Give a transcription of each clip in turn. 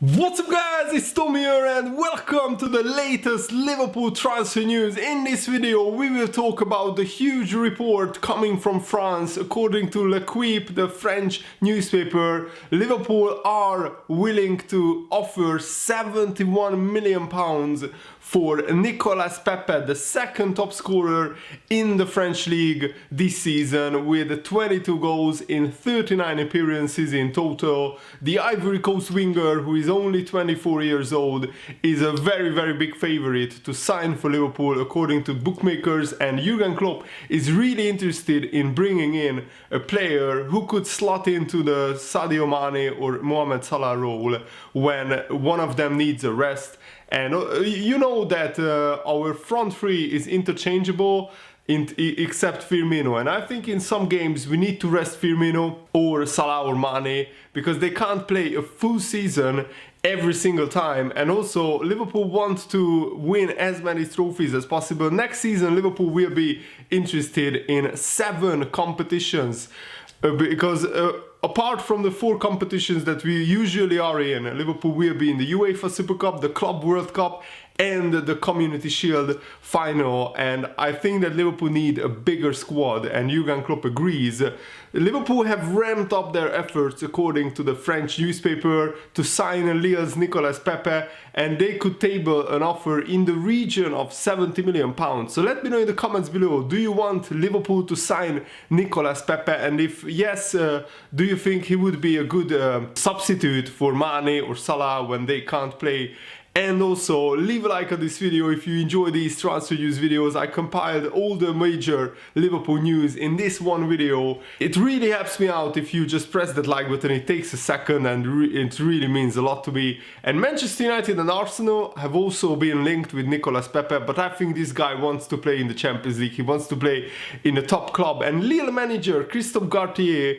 What's up guys, it's Tommy here and welcome to the latest Liverpool transfer news. In this video we will talk about the huge report coming from France. According to L'Equipe, the French newspaper, Liverpool are willing to offer £71 million for Nicolas Pepe, the second top scorer in the French league this season with 22 goals in 39 appearances in total. The Ivory Coast winger, who is only 24 years old, is a very big favorite to sign for Liverpool according to bookmakers, and Jurgen Klopp is really interested in bringing in a player who could slot into the Sadio Mane or Mohamed Salah role when one of them needs a rest. And you know that our front three is interchangeable except Firmino, and I think in some games we need to rest Firmino or Salah or Mane because they can't play a full season every single time. And also Liverpool wants to win as many trophies as possible. Next season Liverpool will be interested in 7 competitions because apart from the 4 competitions that we usually are in, Liverpool will be in the UEFA Super Cup, the Club World Cup and the Community Shield final. And I think that Liverpool need a bigger squad, and Jurgen Klopp agrees. Liverpool have ramped up their efforts, according to the French newspaper, to sign Lille's Nicolas Pepe, and they could table an offer in the region of £70 million. So let me know in the comments below, do you want Liverpool to sign Nicolas Pepe? And if yes, do you think he would be a good substitute for Mane or Salah when they can't play? And also leave a like on this video if you enjoy these transfer news videos. I compiled all the major Liverpool news in this one video. It really helps me out if you just press that like button. It takes a second and it really means a lot to me. And Manchester United and Arsenal have also been linked with Nicolas Pepe, but I think this guy wants to play in the Champions League. He wants to play in a top club. And Lille manager Christophe Galtier,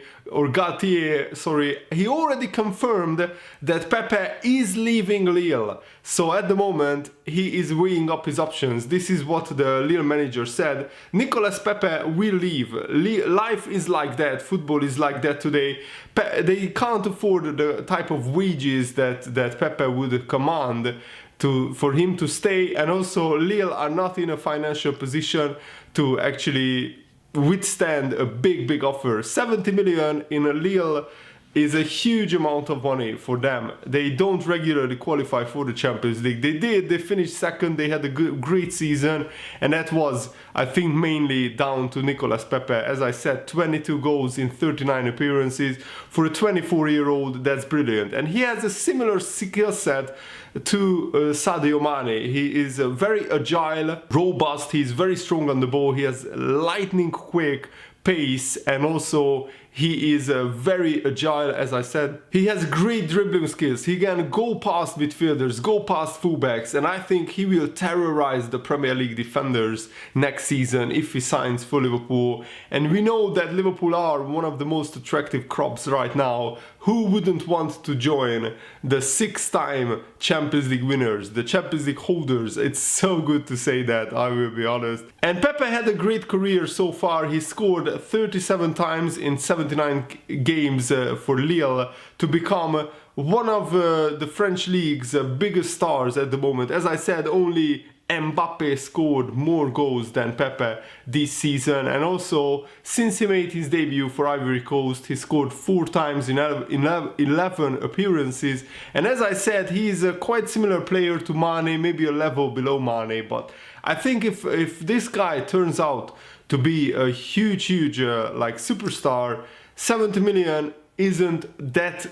he already confirmed that Pepe is leaving Lille. So at the moment, he is weighing up his options. This is what the Lille manager said. Nicolas Pepe will leave. Life is like that. Football is like that today. They can't afford the type of wages that Pepe would command for him to stay. And also, Lille are not in a financial position to actually withstand a big offer. 70 million in a Lille is a huge amount of money for them. They don't regularly qualify for the Champions League. They finished second, they had a great season, and that was, I think, mainly down to Nicolas Pepe. As I said, 22 goals in 39 appearances. For a 24-year-old, that's brilliant. And he has a similar skill set to Sadio Mane. He is very agile, robust, he's very strong on the ball, he has lightning quick pace, and also he is very agile. As I said, he has great dribbling skills. He can go past midfielders, go past fullbacks, and I think he will terrorize the Premier League defenders next season if he signs for Liverpool. And we know that Liverpool are one of the most attractive clubs right now. Who wouldn't want to join the 6-time Champions League winners, the Champions League holders? It's so good to say that, I will be honest. And Pepe had a great career so far. He scored 37 times in 79 games for Lille to become one of the French league's biggest stars at the moment. As I said, only Mbappe scored more goals than Pepe this season, and also since he made his debut for Ivory Coast, he scored 4 times in 11 appearances. And as I said, he is a quite similar player to Mane, maybe a level below Mane. But I think if this guy turns out to be a huge like superstar, 70 million isn't that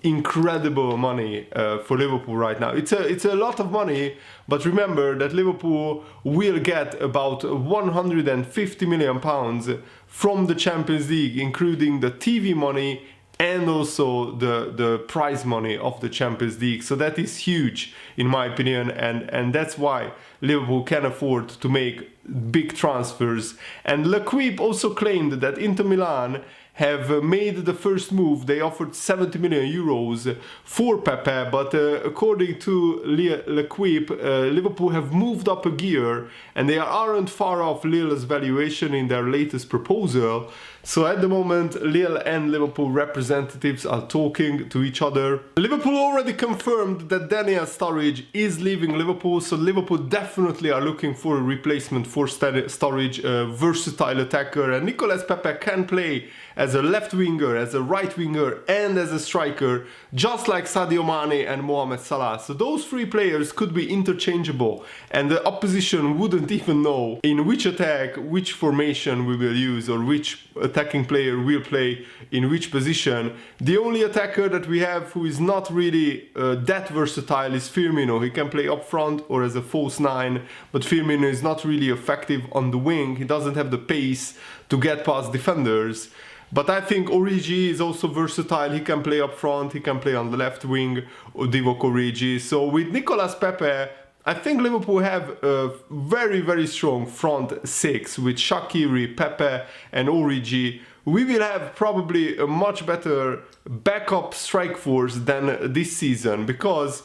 incredible money for Liverpool right now. It's a lot of money, but remember that Liverpool will get about 150 million pounds from the Champions League, including the TV money and also the prize money of the Champions League. So that is huge in my opinion, and that's why Liverpool can afford to make big transfers. And L'Equipe also claimed that Inter Milan have made the first move. They offered 70 million euros for Pepe, but according to L'Equipe, Liverpool have moved up a gear and they aren't far off Lille's valuation in their latest proposal. So at the moment, Lille and Liverpool representatives are talking to each other. Liverpool already confirmed that Daniel Sturridge is leaving Liverpool, so Liverpool definitely are looking for a replacement for Sturridge, a versatile attacker, and Nicolas Pepe can play as a left winger, as a right winger, and as a striker, just like Sadio Mane and Mohamed Salah. So those three players could be interchangeable, and the opposition wouldn't even know in which attack, which formation we will use, or which attacking player will play in which position. The only attacker that we have who is not really that versatile is Firmino. He can play up front or as a false nine, but Firmino is not really effective on the wing. He doesn't have the pace to get past defenders. But I think Origi is also versatile. He can play up front, he can play on the left wing, Divock Origi. So with Nicolas Pepe, I think Liverpool have a very, very strong front six with Shaqiri, Pepe and Origi. We will have probably a much better backup strike force than this season, because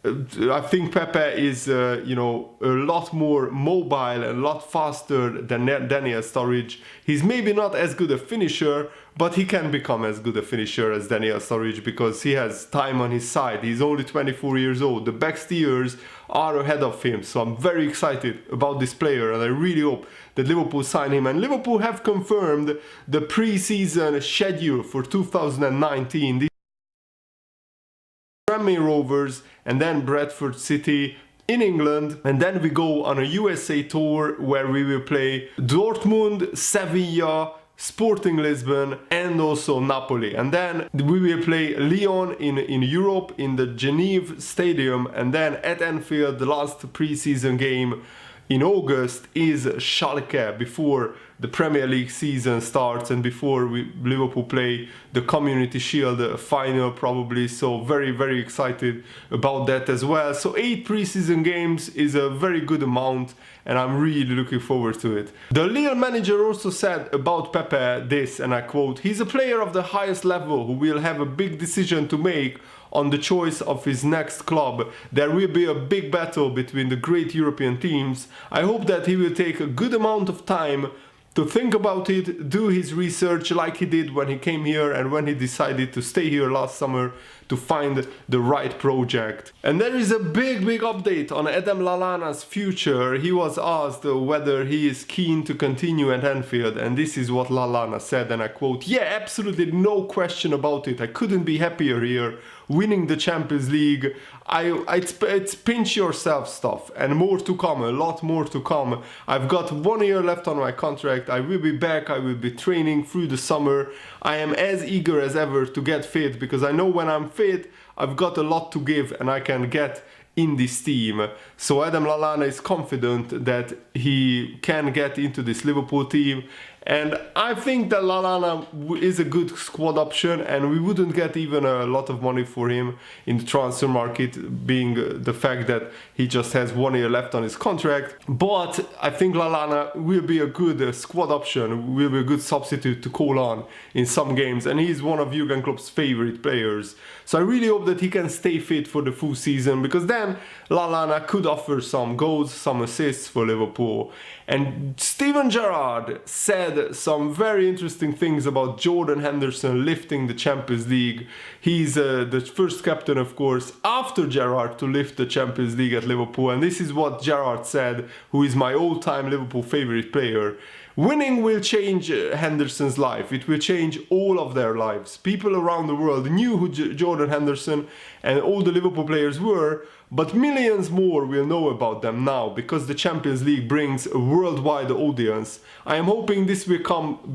I think Pepe is, a lot more mobile and a lot faster than Daniel Sturridge. He's maybe not as good a finisher, but he can become as good a finisher as Daniel Sturridge because he has time on his side. He's only 24 years old. The backsteers are ahead of him, so I'm very excited about this player, and I really hope that Liverpool sign him. And Liverpool have confirmed the pre-season schedule for 2019. Tranmere Rovers and then Bradford City in England, and then we go on a USA tour where we will play Dortmund, Sevilla, Sporting Lisbon and also Napoli, and then we will play Lyon in Europe in the Geneva Stadium, and then at Anfield the last pre-season game in August is Schalke before the Premier League season starts and before Liverpool play the Community Shield final probably. So very, very excited about that as well. So 8 pre-season games is a very good amount, and I'm really looking forward to it. The Lille manager also said about Pepe this, and I quote, "He's a player of the highest level who will have a big decision to make on the choice of his next club. There will be a big battle between the great European teams. I hope that he will take a good amount of time to think about it, do his research like he did when he came here and when he decided to stay here last summer to find the right project." And there is a big update on Adam Lallana's future. He was asked whether he is keen to continue at Anfield, and this is what Lallana said, and I quote, "Yeah, absolutely no question about it. I couldn't be happier here. Winning the Champions League, it's pinch yourself stuff, and more to come, a lot more to come. I've got 1 year left on my contract. I will be back. I will be training through the summer. I am as eager as ever to get fit because I know when I'm fit, I've got a lot to give and I can get in this team." So Adam Lallana is confident that he can get into this Liverpool team, and I think that Lallana is a good squad option, and we wouldn't get even a lot of money for him in the transfer market, being the fact that he just has 1 year left on his contract. But I think Lallana will be a good squad option, will be a good substitute to call on in some games, and he's one of Jurgen Klopp's favorite players. So I really hope that he can stay fit for the full season, because then Lallana could offer some goals, some assists for Liverpool. And Steven Gerrard said some very interesting things about Jordan Henderson lifting the Champions League. He's the first captain, of course, after Gerrard to lift the Champions League at Liverpool. And this is what Gerrard said, who is my all-time Liverpool favorite player. "Winning will change Henderson's life. It will change all of their lives. People around the world knew who Jordan Henderson and all the Liverpool players were, but millions more will know about them now because the Champions League brings a worldwide audience. I am hoping this will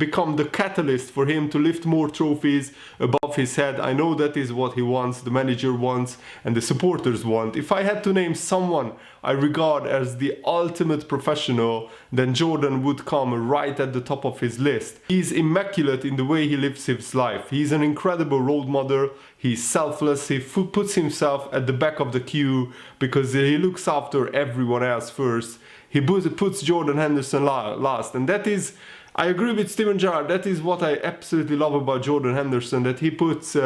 become the catalyst for him to lift more trophies above his head. I know that is what he wants, the manager wants, and the supporters want. If I had to name someone I regard as the ultimate professional, then Jordan would come right at the top of his list. He's immaculate in the way he lives his life. He's an incredible role model. He's selfless. He puts himself at the back of the queue because he looks after everyone else first. He puts Jordan Henderson last, and that is, I agree with Steven Gerrard, that is what I absolutely love about Jordan Henderson, that he puts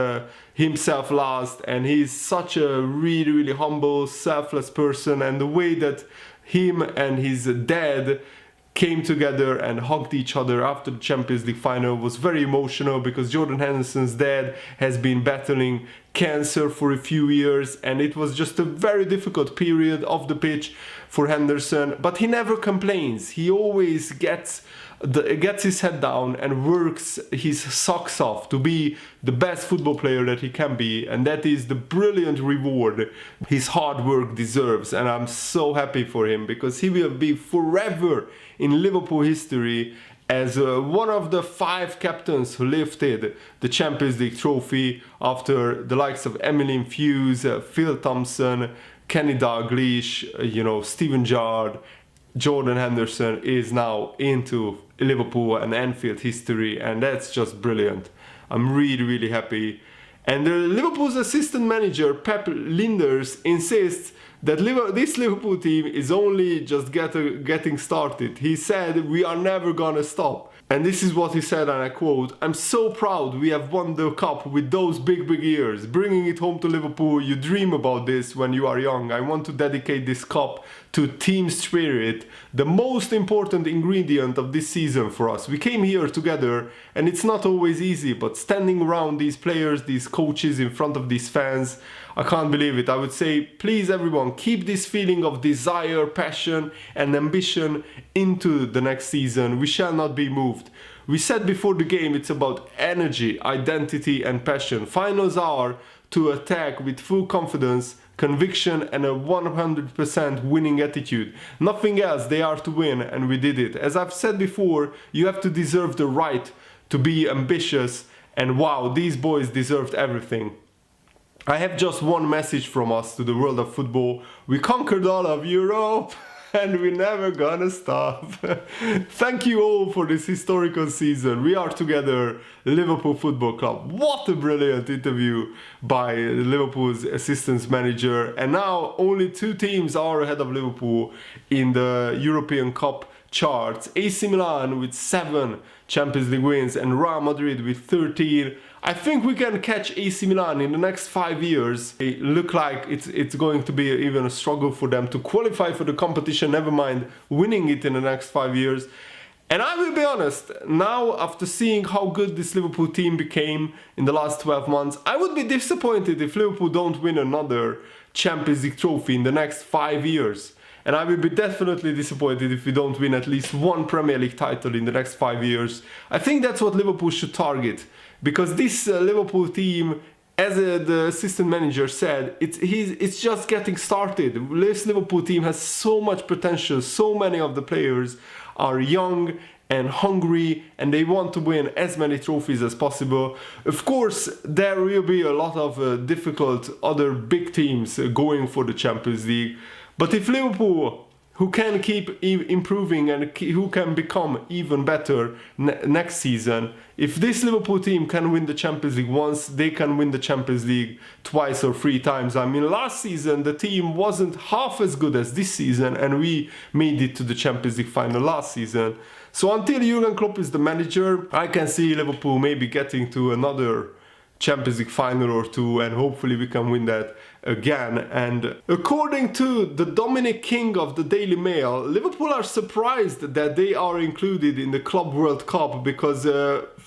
himself last, and he's such a really humble, selfless person, and the way that him and his dad came together and hugged each other after the Champions League final. It was very emotional because Jordan Henderson's dad has been battling cancer for a few years, and it was just a very difficult period off the pitch for Henderson, but he never complains. He always gets his head down and works his socks off to be the best football player that he can be, and that is the brilliant reward his hard work deserves. And I'm so happy for him because he will be forever in Liverpool history as one of the 5 captains who lifted the Champions League trophy after the likes of Emilien Hughes, Phil Thompson, Kenny Dalglish, Steven Gerrard. Jordan Henderson is now into Liverpool and Anfield history, and that's just brilliant. I'm really, really happy. And Liverpool's assistant manager, Pepe Linders, insists that this Liverpool team is only just getting started. He said, "We are never gonna stop." And this is what he said, and I quote, "I'm so proud we have won the cup with those big ears. Bringing it home to Liverpool, you dream about this when you are young. I want to dedicate this cup to team spirit, the most important ingredient of this season for us. We came here together, and it's not always easy, but standing around these players, these coaches, in front of these fans, I can't believe it. I would say, please everyone, keep this feeling of desire, passion and ambition into the next season. We shall not be moved. We said before the game, it's about energy, identity and passion. Finals are to attack with full confidence, conviction and a 100% winning attitude. Nothing else, they are to win, and we did it. As I've said before, you have to deserve the right to be ambitious, and wow, these boys deserved everything. I have just one message from us to the world of football. We conquered all of Europe and we're never gonna stop. Thank you all for this historical season. We are together, Liverpool Football Club." What a brilliant interview by Liverpool's assistant manager. And now only 2 teams are ahead of Liverpool in the European Cup charts. AC Milan with 7 Champions League wins and Real Madrid with 13. I think we can catch AC Milan in the next 5 years. It look like it's going to be even a struggle for them to qualify for the competition, never mind winning it in the next 5 years. And I will be honest, now after seeing how good this Liverpool team became in the last 12 months, I would be disappointed if Liverpool don't win another Champions League trophy in the next 5 years. And I will be definitely disappointed if we don't win at least 1 Premier League title in the next 5 years. I think that's what Liverpool should target. Because this Liverpool team, as the assistant manager said, it's just getting started. This Liverpool team has so much potential. So many of the players are young and hungry, and they want to win as many trophies as possible. Of course, there will be a lot of difficult other big teams going for the Champions League. But if Liverpool, who can keep improving and who can become even better next season, if this Liverpool team can win the Champions League once, they can win the Champions League twice or 3 times. I mean, last season the team wasn't half as good as this season, and we made it to the Champions League final last season. So until Jurgen Klopp is the manager, I can see Liverpool maybe getting to another Champions League final or 2, and hopefully we can win that again. And according to the Dominic King of the Daily Mail, Liverpool are surprised that they are included in the Club World Cup because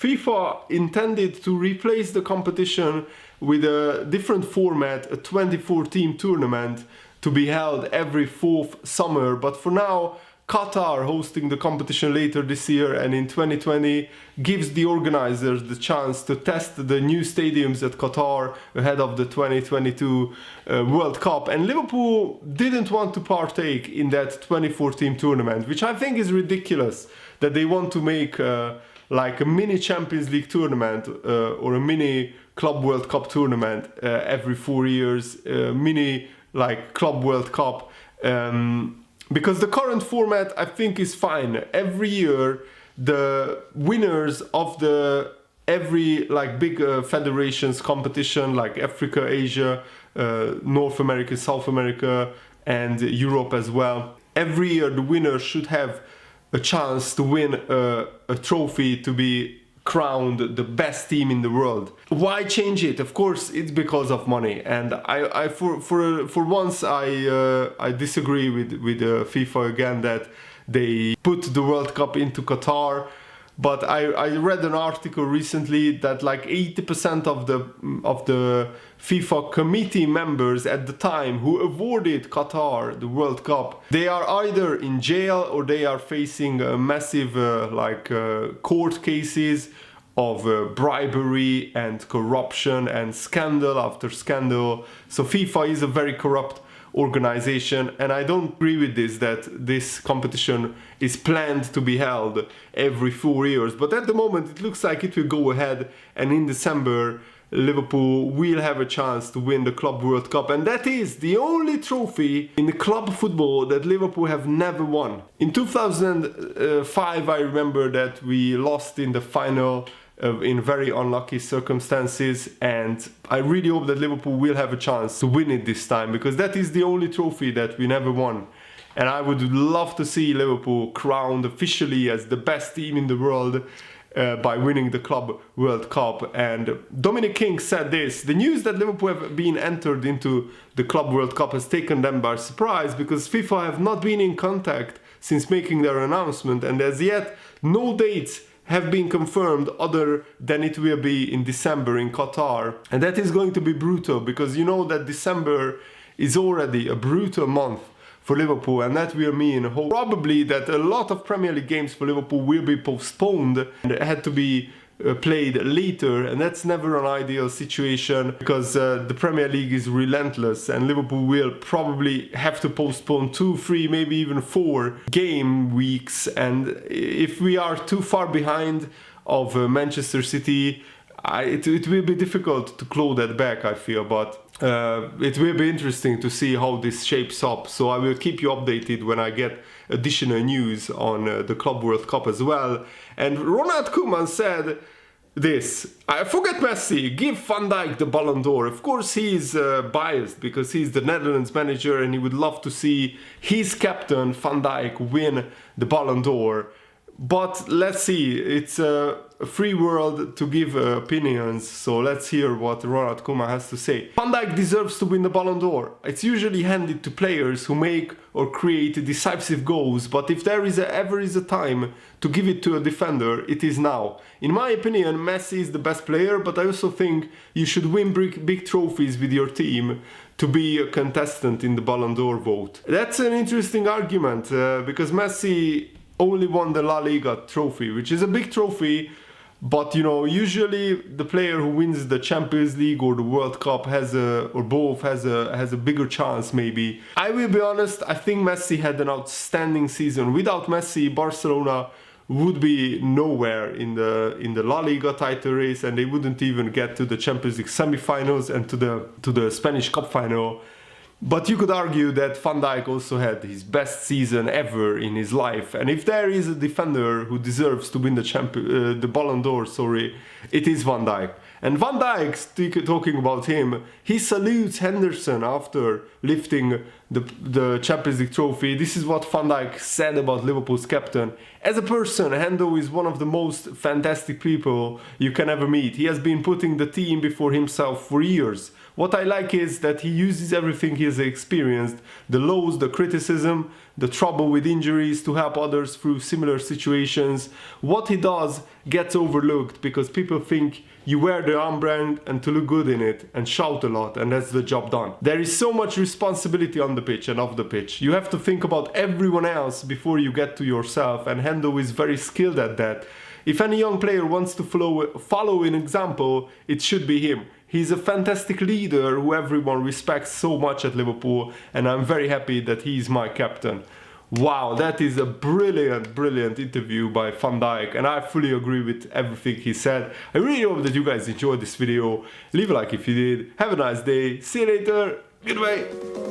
FIFA intended to replace the competition with a different format, a 24-team tournament to be held every 4th summer. But for now, Qatar hosting the competition later this year, and in 2020 gives the organizers the chance to test the new stadiums at Qatar ahead of the 2022 World Cup. And Liverpool didn't want to partake in that 24-team tournament, which I think is ridiculous, that they want to make like a mini Champions League tournament or a mini Club World Cup tournament every 4 years, mini like Club World Cup. Because the current format, I think, is fine. Every year, the winners of every like big federations competition, like Africa, Asia, North America, South America, and Europe as well. Every year, the winner should have a chance to win a trophy to be crowned the best team in the world. Why change it? Of course, it's because of money, and I for once I disagree with FIFA again that they put the World Cup into Qatar. But I read an article recently that like 80% of the FIFA committee members at the time who awarded Qatar the World Cup, they are either in jail or they are facing massive court cases of bribery and corruption and scandal after scandal. So FIFA is a very corrupt organization, and I don't agree with this, that this competition is planned to be held every 4 years. But at the moment it looks like it will go ahead, and in December Liverpool will have a chance to win the Club World Cup, and that is the only trophy in the club football that Liverpool have never won. In 2005 I remember that we lost in the final in very unlucky circumstances, and I really hope that Liverpool will have a chance to win it this time, because that is the only trophy that we never won. And I would love to see Liverpool crowned officially as the best team in the world by winning the Club World Cup. And Dominic King said this: the news that Liverpool have been entered into the Club World Cup has taken them by surprise, because FIFA have not been in contact since making their announcement, and as yet no dates have been confirmed other than it will be in December in Qatar. And that is going to be brutal, because you know that December is already a brutal month for Liverpool, and that will mean probably that a lot of Premier League games for Liverpool will be postponed and had to be played later, and that's never an ideal situation, because the Premier League is relentless and Liverpool will probably have to postpone 2, 3, maybe even 4 game weeks. And if we are too far behind of Manchester City, it will be difficult to claw that back, I feel. But it will be interesting to see how this shapes up, so I will keep you updated when I get additional news on the Club World Cup as well. And Ronald Koeman said this: I forget Messi, give Van Dijk the Ballon d'Or. Of course he's biased because he's the Netherlands manager and he would love to see his captain Van Dijk win the Ballon d'Or. But let's see, it's a free world to give opinions, so let's hear what Ronald Koeman has to say. Van Dijk deserves to win the Ballon d'Or. It's usually handed to players who make or create decisive goals, but if there is ever is a time to give it to a defender, it is now. In my opinion, Messi is the best player, but I also think you should win big trophies with your team to be a contestant in the Ballon d'Or vote. That's an interesting argument, because Messi only won the La Liga trophy, which is a big trophy, but you know, usually the player who wins the Champions League or the World Cup has a bigger chance maybe. I will be honest, I think Messi had an outstanding season. Without Messi, Barcelona would be nowhere in the La Liga title race, and they wouldn't even get to the Champions League semi-finals and to the Spanish Cup final. But you could argue that Van Dijk also had his best season ever in his life, and if there is a defender who deserves to win the Ballon d'Or, it is Van Dijk. And Van Dijk, talking about him, he salutes Henderson after lifting the Champions League trophy. This is what Van Dijk said about Liverpool's captain: as a person, Hendo is one of the most fantastic people you can ever meet. He has been putting the team before himself for years. What I like is that he uses everything he has experienced, the lows, the criticism, the trouble with injuries, to help others through similar situations. What he does gets overlooked because people think you wear the armband and to look good in it and shout a lot, and that's the job done. There is so much responsibility on the pitch and off the pitch. You have to think about everyone else before you get to yourself, and Hendo is very skilled at that. If any young player wants to follow an example, it should be him. He's a fantastic leader who everyone respects so much at Liverpool, and I'm very happy that he's my captain. Wow, that is a brilliant interview by Van Dijk, and I fully agree with everything he said. I really hope that you guys enjoyed this video. Leave a like if you did. Have a nice day. See you later. Goodbye.